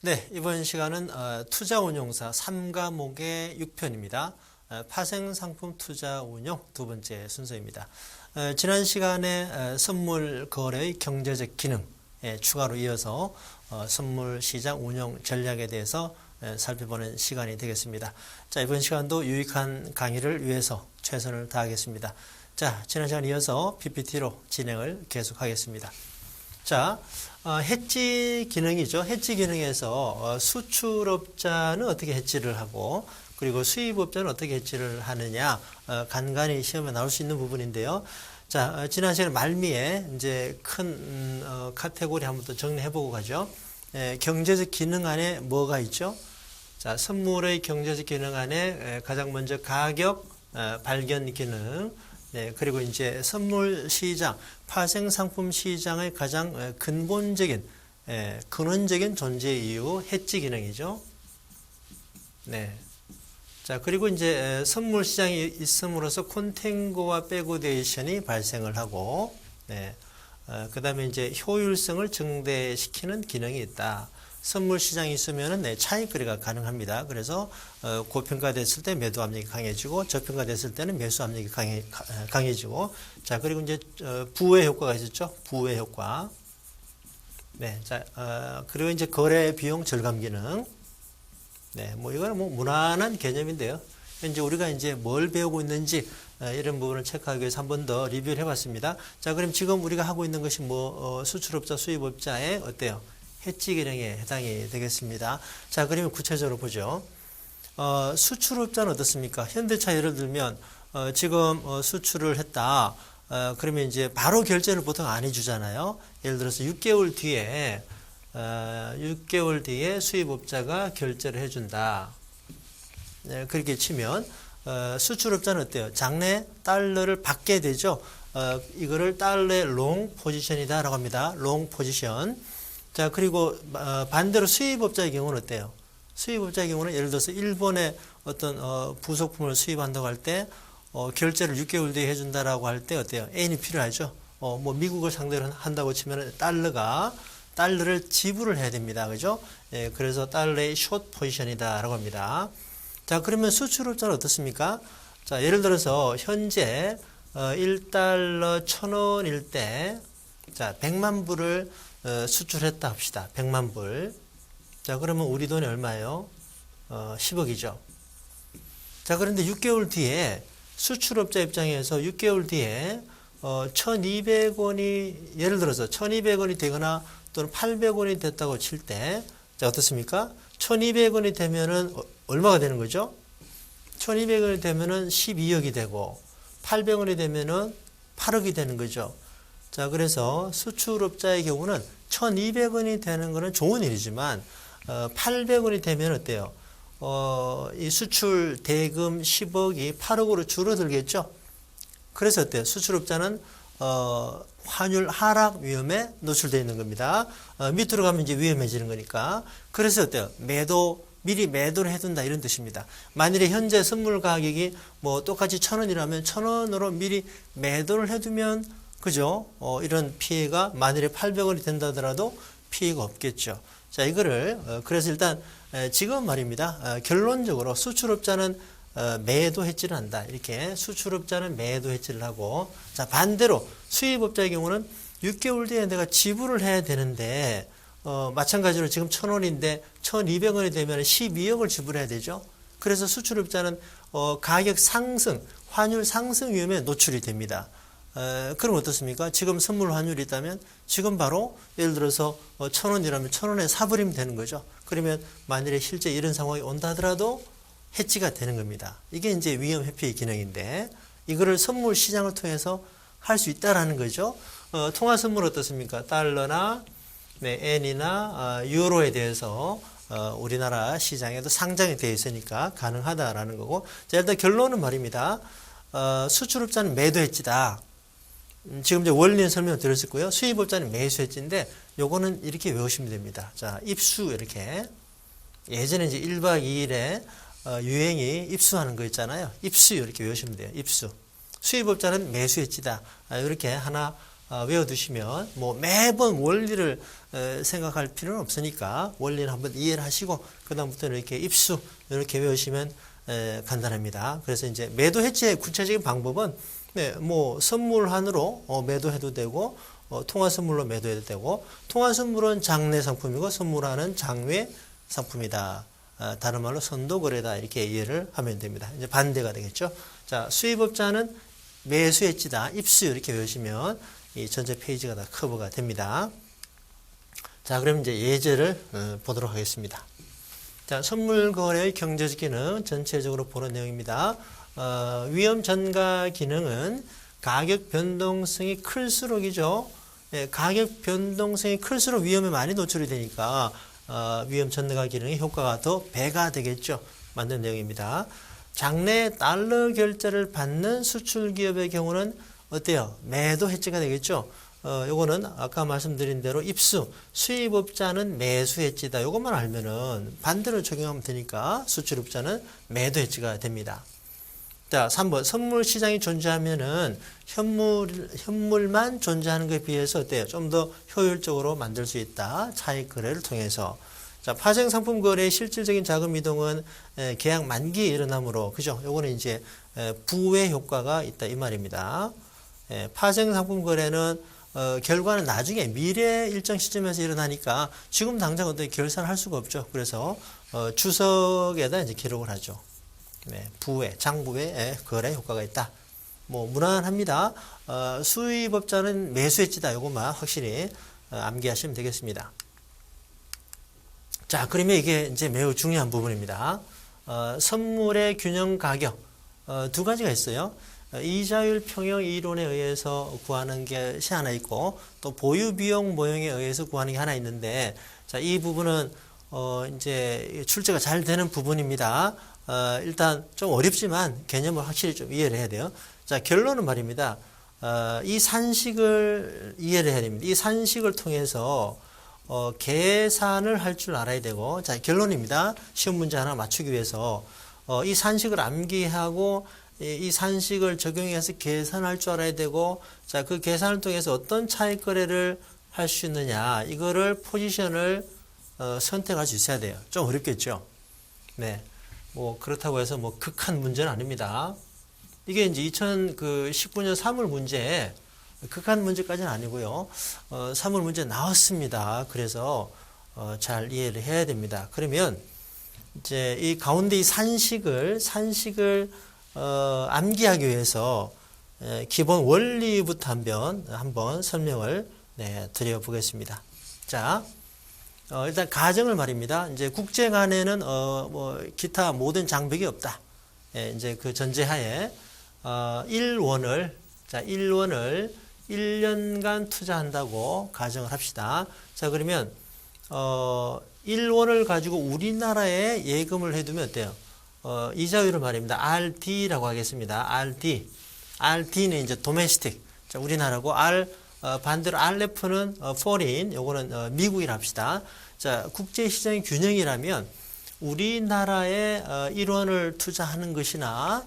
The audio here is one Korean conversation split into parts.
네, 이번 시간은 투자운용사 3과목의 6편입니다. 파생상품 투자운용 두 번째 순서입니다. 지난 시간에 선물 거래의 경제적 기능 추가로 이어서 선물 시장 운용 전략에 대해서 살펴보는 시간이 되겠습니다. 자, 이번 시간도 유익한 강의를 위해서 최선을 다하겠습니다. 자, 지난 시간 이어서 PPT로 진행을 계속하겠습니다. 자, 해지 기능이죠. 해지 기능에서 수출업자는 어떻게 해지를 하고 그리고 수입업자는 어떻게 해지를 하느냐 간간히 시험에 나올 수 있는 부분인데요. 자, 지난 시간 말미에 이제 큰 카테고리 한번 더 정리해보고 가죠. 경제적 기능 안에 뭐가 있죠? 자, 선물의 경제적 기능 안에 가장 먼저 가격 발견 기능, 네, 그리고 이제 선물 시장, 파생 상품 시장의 가장 근본적인, 근원적인 존재 이유, 해지 기능이죠. 네. 자, 그리고 이제 선물 시장이 있음으로써 콘탱고와 백오데이션이 발생을 하고, 네. 그 다음에 이제 효율성을 증대시키는 기능이 있다. 선물 시장이 있으면은 차익 거래가 가능합니다. 그래서 고평가됐을 때 매도 압력이 강해지고 저평가됐을 때는 매수 압력이 강해지고 자, 그리고 이제 부의 효과가 있었죠. 부의 효과. 네, 자, 그리고 이제 거래 비용 절감 기능. 네, 뭐 이거는 뭐 무난한 개념인데요. 현재 우리가 이제 뭘 배우고 있는지 이런 부분을 체크하기 위해서 한 번 더 리뷰를 해봤습니다. 자, 그럼 지금 우리가 하고 있는 것이 뭐 수출업자, 수입업자의 어때요? 해지 기능에 해당이 되겠습니다. 자, 그러면 구체적으로 보죠. 수출업자는 어떻습니까? 현대차 예를 들면 지금 수출을 했다. 그러면 이제 바로 결제를 보통 안 해주잖아요. 예를 들어서 6개월 뒤에 수입업자가 결제를 해준다. 네, 그렇게 치면 수출업자는 어때요? 장내 달러를 받게 되죠. 이거를 달러의 롱 포지션이다라고 합니다. 롱 포지션. 자, 그리고 반대로 수입업자의 경우는 어때요? 수입업자의 경우는 예를 들어서 일본의 어떤 부속품을 수입한다고 할 때 결제를 6개월 뒤에 해준다라고 할 때 어때요? N이 필요하죠. 뭐 미국을 상대로 한다고 치면 달러를 지불을 해야 됩니다. 그죠? 예, 그래서 달러의 숏 포지션이다라고 합니다. 자, 그러면 수출업자는 어떻습니까? 자, 예를 들어서 현재 1달러 1,000원일 때 자, 100만 불을 수출했다 합시다. 100만 불. 자, 그러면 우리 돈이 얼마예요? 10억이죠. 자, 그런데 6개월 뒤에 수출업자 입장에서 6개월 뒤에 1,200원이 예를 들어서 1,200원이 되거나 또는 800원이 됐다고 칠 때 자, 어떻습니까? 1,200원이 되면은 얼마가 되는 거죠? 1,200원이 되면은 12억이 되고 800원이 되면은 8억이 되는 거죠. 자, 그래서 수출업자의 경우는 1,200원이 되는 것은 좋은 일이지만 800원이 되면 어때요? 이 수출 대금 10억이 8억으로 줄어들겠죠? 그래서 어때요? 수출업자는 환율 하락 위험에 노출되어 있는 겁니다. 밑으로 가면 이제 위험해지는 거니까. 그래서 어때요? 미리 매도를 해둔다 이런 뜻입니다. 만일에 현재 선물 가격이 뭐 똑같이 1,000원이라면 1,000원으로 미리 매도를 해두면 그죠? 이런 피해가 만일에 800원이 된다 하더라도 피해가 없겠죠. 자, 이거를 그래서 일단 지금 말입니다. 결론적으로 수출업자는 매도 해지를 한다. 이렇게 수출업자는 매도 해지를 하고 자, 반대로 수입업자의 경우는 6개월 뒤에 내가 지불을 해야 되는데 마찬가지로 지금 1,000원인데 1,200원이 되면 12억을 지불해야 되죠. 그래서 수출업자는 가격 상승, 환율 상승 위험에 노출이 됩니다. 그럼 어떻습니까? 지금 선물 환율이 있다면 지금 바로 예를 들어서 1,000원이라면 1,000원에 사버리면 되는 거죠. 그러면 만일에 실제 이런 상황이 온다 하더라도 해지가 되는 겁니다. 이게 이제 위험 회피의 기능인데 이거를 선물 시장을 통해서 할 수 있다라는 거죠. 통화 선물 어떻습니까? 달러나 엔이나 유로에 대해서 우리나라 시장에도 상장이 되어 있으니까 가능하다라는 거고 자, 일단 결론은 말입니다. 수출업자는 매도해지다. 지금 이제 원리는 설명을 드렸었고요. 수입업자는 매수해지인데 요거는 이렇게 외우시면 됩니다. 자, 입수 이렇게 예전에 이제 1박 2일에 유행이 입수하는 거 있잖아요. 입수 이렇게 외우시면 돼요. 입수. 수입업자는 매수해지다. 이렇게 하나 외워두시면 뭐 매번 원리를 생각할 필요는 없으니까 원리는 한번 이해를 하시고 그다음부터는 이렇게 입수 이렇게 외우시면 간단합니다. 그래서 이제 매도 해지의 구체적인 방법은 뭐 선물환으로 매도해도 되고 통화 선물로 매도해도 되고 통화 선물은 장내 상품이고 선물환은 장외 상품이다. 다른 말로 선도 거래다 이렇게 이해를 하면 됩니다. 이제 반대가 되겠죠. 자, 수입업자는 매수했지다. 입수 이렇게 외우시면 이 전체 페이지가 다 커버가 됩니다. 자, 그럼 이제 예제를 보도록 하겠습니다. 자, 선물 거래의 경제적 기능 전체적으로 보는 내용입니다. 위험 전가 기능은 가격 변동성이 클수록이죠. 가격 변동성이 클수록 위험에 많이 노출이 되니까 위험 전가 기능의 효과가 더 배가 되겠죠. 만든 내용입니다. 장내 달러 결제를 받는 수출 기업의 경우는 어때요? 매도 해지가 되겠죠. 요거는 아까 말씀드린 대로 입수, 수입업자는 매수 해지다. 요것만 알면은 반대로 적용하면 되니까 수출업자는 매도 해지가 됩니다. 자, 3번. 선물 시장이 존재하면은 현물만 존재하는 것에 비해서 어때요? 좀 더 효율적으로 만들 수 있다. 차익 거래를 통해서. 자, 파생 상품 거래의 실질적인 자금 이동은 계약 만기에 일어나므로, 그죠? 요거는 이제 부의 효과가 있다. 이 말입니다. 파생 상품 거래는 결과는 나중에 미래 일정 시점에서 일어나니까 지금 당장 어떻게 결산을 할 수가 없죠. 그래서 주석에다 이제 기록을 하죠. 부의, 장부의 거래 효과가 있다. 뭐 무난합니다. 수입업자는 매수했지다. 요것만 확실히 암기하시면 되겠습니다. 자, 그러면 이게 이제 매우 중요한 부분입니다. 선물의 균형 가격 두 가지가 있어요. 이자율 평형 이론에 의해서 구하는 것이 하나 있고 또 보유 비용 모형에 의해서 구하는 게 하나 있는데, 자, 이 부분은 이제 출제가 잘 되는 부분입니다. 일단 좀 어렵지만 개념을 확실히 좀 이해를 해야 돼요. 자, 결론은 말입니다. 이 산식을 이해를 해야 됩니다. 이 산식을 통해서 계산을 할 줄 알아야 되고, 자, 결론입니다. 시험 문제 하나 맞추기 위해서 이 산식을 암기하고 이 산식을 적용해서 계산할 줄 알아야 되고, 자, 그 계산을 통해서 어떤 차익 거래를 할 수 있느냐, 이거를 포지션을 선택할 수 있어야 돼요. 좀 어렵겠죠? 네. 뭐 그렇다고 해서 뭐 극한 문제는 아닙니다. 이게 이제 2019년 3월 문제, 극한 문제까지는 아니고요. 3월 문제 나왔습니다. 그래서 잘 이해를 해야 됩니다. 그러면 이제 이 가운데 이 산식을 암기하기 위해서 기본 원리부터 한번 설명을 드려보겠습니다. 자, 일단 가정을 말입니다. 이제 국제 간에는 뭐 기타 모든 장벽이 없다. 이제 그 전제하에 1원을 1년간 투자한다고 가정을 합시다. 자, 그러면 1원을 가지고 우리나라에 예금을 해두면 어때요? 이자율을 말입니다. RD라고 하겠습니다. RD는 이제 domestic. 자, 우리나라고 반대로 RF는 foreign. 요거는 미국이라 합시다. 자, 국제 시장의 균형이라면 우리나라에 1원을 투자하는 것이나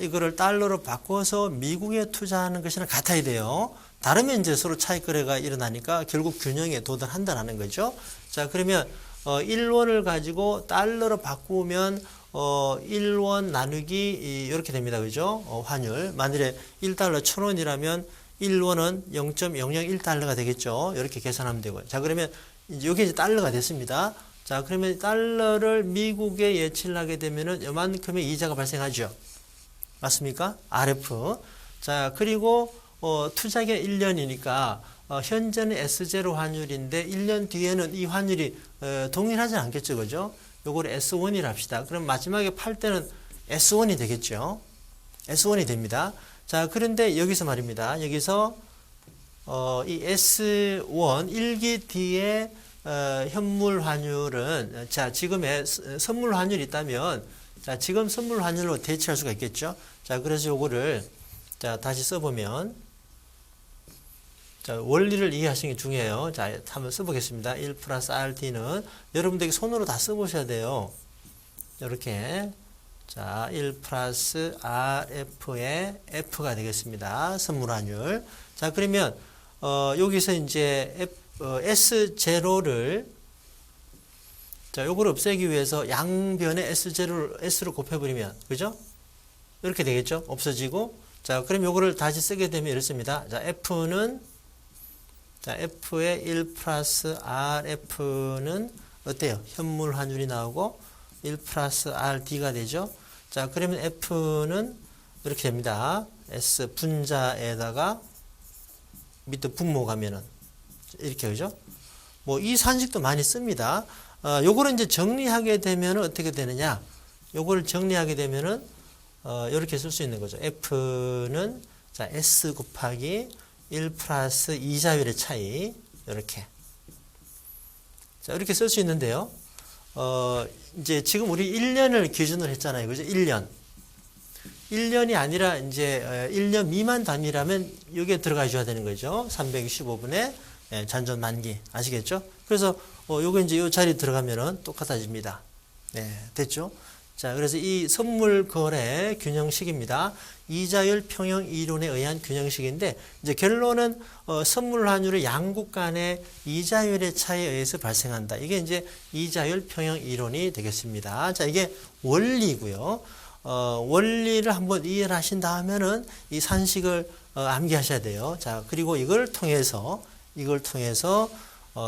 이거를 달러로 바꿔서 미국에 투자하는 것이나 같아야 돼요. 다르면 이제 서로 차익 거래가 일어나니까 결국 균형에 도달한다는 거죠. 자, 그러면 1원을 가지고 달러로 바꾸면 1원 나누기 이렇게 됩니다. 그죠? 환율. 만일에 1달러 1,000원이라면 1원은 0.001달러가 되겠죠. 이렇게 계산하면 되고요. 자, 그러면 이제 여기 이제 달러가 됐습니다. 자, 그러면 달러를 미국에 예치를 하게 되면은 이만큼의 이자가 발생하죠. 맞습니까? RF. 자, 그리고 투자기간 1년이니까 현재는 S0 환율인데 1년 뒤에는 이 환율이 동일하지 않겠죠. 그죠? 요걸 S1이라 합시다. 그럼 마지막에 팔 때는 S1이 되겠죠. S1이 됩니다. 자, 그런데 여기서 말입니다. 여기서 이 S1 1기 뒤에 현물 환율은, 자, 지금의 선물 환율이 있다면, 자, 지금 선물 환율로 대체할 수가 있겠죠. 자, 그래서 요거를 자, 다시 써보면, 자, 원리를 이해하시는 게 중요해요. 자, 한번 써보겠습니다. 1 플러스 RT는 여러분들이 손으로 다 써보셔야 돼요. 이렇게. 자, 1 플러스 RF의 F가 되겠습니다. 선물 환율. 자, 그러면 여기서 이제 S0를 자, 요걸 없애기 위해서 양변에 S0를 S로 곱해버리면, 그죠? 이렇게 되겠죠? 없어지고. 자, 그럼 요거를 다시 쓰게 되면 이렇습니다. 자, F는, 자, F의 1 플러스 RF는 어때요? 현물 환율이 나오고 1 플러스 RD가 되죠? 자, 그러면 F는 이렇게 됩니다. S 분자에다가 밑에 분모 가면은 이렇게, 그죠? 뭐, 이 산식도 많이 씁니다. 요거를 이제 정리하게 되면 어떻게 되느냐? 요거를 정리하게 되면은, 이렇게 쓸 수 있는 거죠. F는, 자, S 곱하기 1 플러스 이자율의 차이. 이렇게. 자, 이렇게 쓸 수 있는데요. 이제 지금 우리 1년을 기준으로 했잖아요. 그죠? 1년. 1년이 아니라 이제 1년 미만 단위라면 여기에 들어가 줘야 되는 거죠. 365분의 잔존 만기. 아시겠죠? 그래서 요거 이제 요 자리 들어가면은 똑같아집니다. 네, 됐죠? 자, 그래서 이 선물 거래 균형식입니다. 이자율 평형 이론에 의한 균형식인데 이제 결론은 선물 환율의 양국 간의 이자율의 차이에 의해서 발생한다. 이게 이제 이자율 평형 이론이 되겠습니다. 자, 이게 원리고요. 원리를 한번 이해를 하신 다음에는 이 산식을 암기하셔야 돼요. 자, 그리고 이걸 통해서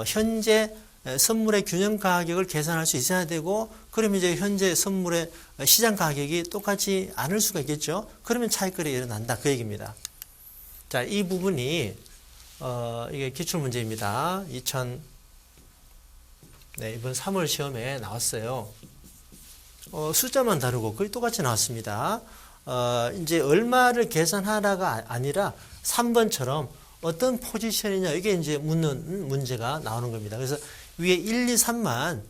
현재 선물의 균형 가격을 계산할 수 있어야 되고, 그러면 이제 현재 선물의 시장 가격이 똑같지 않을 수가 있겠죠. 그러면 차익거래가 일어난다. 그 얘기입니다. 자, 이 부분이 이게 기출 문제입니다. 이번 3월 시험에 나왔어요. 숫자만 다르고 거의 똑같이 나왔습니다. 이제 얼마를 계산하라가 아니라 3번처럼 어떤 포지션이냐, 이게 이제 묻는 문제가 나오는 겁니다. 그래서 위에 1, 2, 3만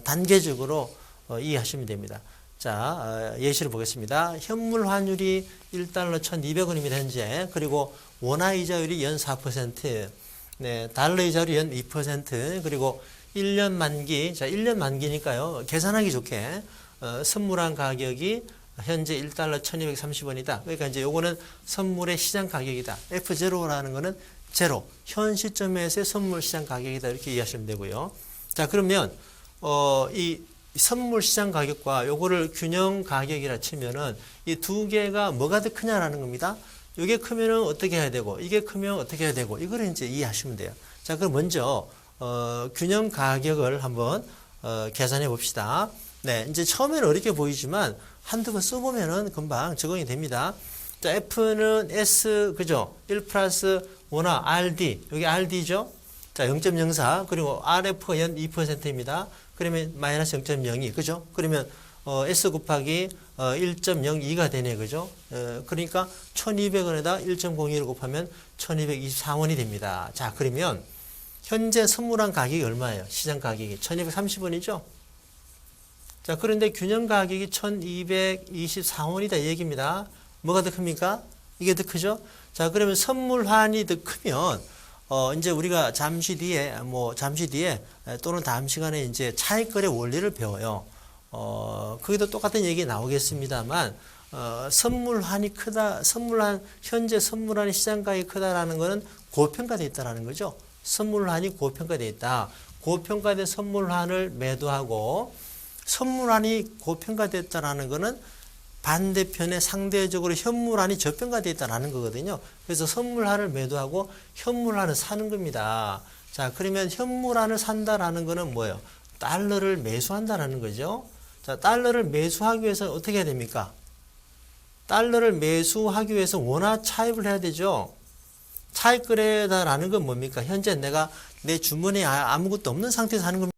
단계적으로 이해하시면 됩니다. 자, 예시를 보겠습니다. 현물 환율이 1달러 1,200원입니다. 현재. 그리고 원화 이자율이 연 4%, 네, 달러 이자율이 연 2%, 그리고 1년 만기, 자, 1년 만기니까요. 계산하기 좋게 선물한 가격이 현재 1달러 1,230원이다. 그러니까 이제 요거는 선물의 시장 가격이다. F0라는 거는 제로, 현 시점에서의 선물 시장 가격이다. 이렇게 이해하시면 되고요. 자, 그러면 이 선물 시장 가격과 요거를 균형 가격이라 치면은 이 두 개가 뭐가 더 크냐라는 겁니다. 이게 크면은 어떻게 해야 되고, 이게 크면 어떻게 해야 되고, 이거를 이제 이해하시면 돼요. 자, 그럼 먼저 균형 가격을 한번 계산해 봅시다. 네, 이제 처음에는 어렵게 보이지만 한두 번 써보면은 금방 적응이 됩니다. 자, F는 S, 그죠? 1 플러스 원화 RD, 여기 RD죠? 자, 0.04, 그리고 RF가 연 2%입니다. 그러면 마이너스 0.02, 그죠? 그러면 S 곱하기 1.02가 되네, 그죠? 그러니까 1200원에다 1.02를 곱하면 1224원이 됩니다. 자, 그러면 현재 선물한 가격이 얼마예요? 시장 가격이 1230원이죠? 자, 그런데 균형 가격이 1224원이다 이 얘기입니다. 뭐가 더 큽니까? 이게 더 크죠? 자, 그러면 선물환이 더 크면 이제 우리가 잠시 뒤에 또는 다음 시간에 이제 차익거래 원리를 배워요. 거기도 똑같은 얘기 나오겠습니다만 선물환이 크다, 현재 선물환이 시장 가격이 크다라는 거는 고평가되어 있다라는 거죠. 선물환이 고평가되어 있다. 고평가된 선물환을 매도하고 선물환이 고평가됐다라는 것은 반대편에 상대적으로 현물환이 저평가됐다라는 거거든요. 그래서 선물환을 매도하고 현물환을 사는 겁니다. 자, 그러면 현물환을 산다라는 거는 뭐예요? 달러를 매수한다라는 거죠. 자, 달러를 매수하기 위해서 어떻게 해야 됩니까? 달러를 매수하기 위해서 원화 차입을 해야 되죠. 차익거래다라는 건 뭡니까? 현재 내가 내 주머니에 아무것도 없는 상태에서 하는 겁니다.